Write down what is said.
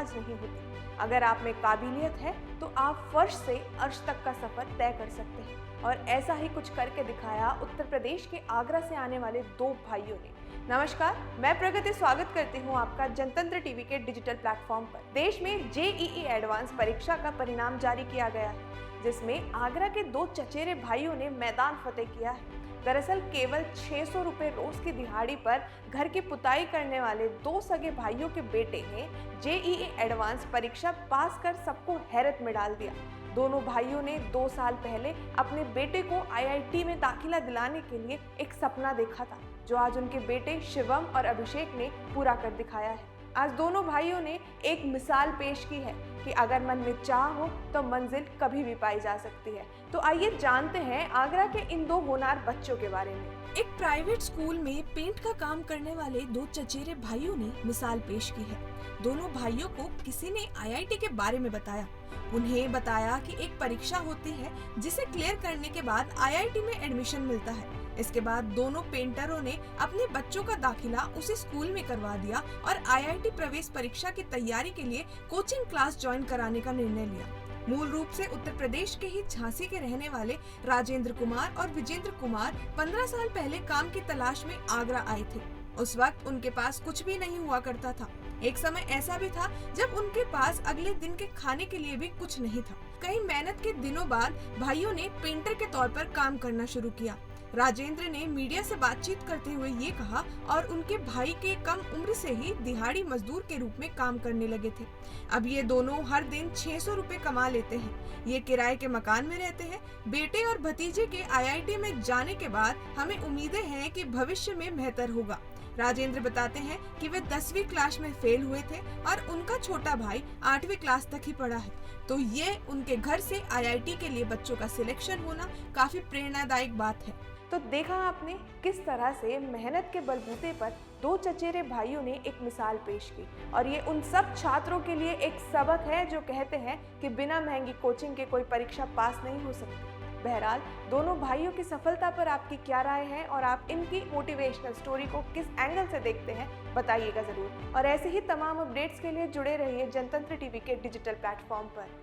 आगाज नहीं होती। अगर आप में काबिलियत है तो आप फर्श से अर्श तक का सफर तय कर सकते हैं। और ऐसा ही कुछ करके दिखाया उत्तर प्रदेश के आगरा से आने वाले दो भाइयों ने। नमस्कार, मैं प्रगति स्वागत करती हूं आपका जनतंत्र टीवी के डिजिटल प्लेटफॉर्म पर। देश में जेईई एडवांस परीक्षा का परिणाम जारी किया गया है, जिसमें आगरा के दो चचेरे भाइयों ने मैदान फतेह किया है। दरअसल केवल 600 रुपए रोज की दिहाड़ी पर घर की पुताई करने वाले दो सगे भाइयों के बेटे ने जेईई एडवांस परीक्षा पास कर सबको हैरत में डाल दिया। दोनों भाइयों ने 2 साल पहले अपने बेटे को आईआईटी में दाखिला दिलाने के लिए एक सपना देखा था, जो आज उनके बेटे शिवम और अभिषेक ने पूरा कर दिखाया है। आज दोनों भाइयों ने एक मिसाल पेश की है कि अगर मन में चाह हो तो मंजिल कभी भी पाई जा सकती है। तो आइए जानते हैं आगरा के इन दो होनहार बच्चों के बारे में। एक प्राइवेट स्कूल में पेंट का काम करने वाले दो चचेरे भाइयों ने मिसाल पेश की है। दोनों भाइयों को किसी ने आईआईटी के बारे में बताया। उन्हें बताया कि एक परीक्षा होती है जिसे क्लियर करने के बाद आईआईटी में एडमिशन मिलता है। इसके बाद दोनों पेंटरों ने अपने बच्चों का दाखिला उसी स्कूल में करवा दिया और आईआईटी प्रवेश परीक्षा की तैयारी के लिए कोचिंग क्लास ज्वाइन कराने का निर्णय लिया। मूल रूप से उत्तर प्रदेश के ही झांसी के रहने वाले राजेंद्र कुमार और विजेंद्र कुमार 15 साल पहले काम की तलाश में आगरा आए थे। उस वक्त उनके पास कुछ भी नहीं हुआ करता था। एक समय ऐसा भी था जब उनके पास अगले दिन के खाने के लिए भी कुछ नहीं था। कई मेहनत के दिनों बाद भाइयों ने पेंटर के तौर पर काम करना शुरू किया। राजेंद्र ने मीडिया से बातचीत करते हुए ये कहा और उनके भाई के कम उम्र से ही दिहाड़ी मजदूर के रूप में काम करने लगे थे। अब ये दोनों हर दिन 600 रुपए कमा लेते हैं। ये किराए के मकान में रहते हैं। बेटे और भतीजे के आईआईटी में जाने के बाद हमें उम्मीदें हैं कि भविष्य में बेहतर होगा। राजेंद्र बताते हैं कि वे 10वीं क्लास में फेल हुए थे और उनका छोटा भाई 8वीं क्लास तक ही पढ़ा है। तो ये उनके घर से आईआईटी के लिए बच्चों का सिलेक्शन होना काफी प्रेरणादायक बात है। तो देखा आपने किस तरह से मेहनत के बलबूते पर दो चचेरे भाइयों ने एक मिसाल पेश की, और ये उन सब छात्रों के लिए एक सबक है जो कहते हैं कि बिना महंगी कोचिंग के कोई परीक्षा पास नहीं हो सकती। बहरहाल दोनों भाइयों की सफलता पर आपकी क्या राय है और आप इनकी मोटिवेशनल स्टोरी को किस एंगल से देखते हैं, बताइएगा जरूर। और ऐसे ही तमाम अपडेट्स के लिए जुड़े रहिए जनतंत्र टीवी के डिजिटल प्लेटफॉर्म पर।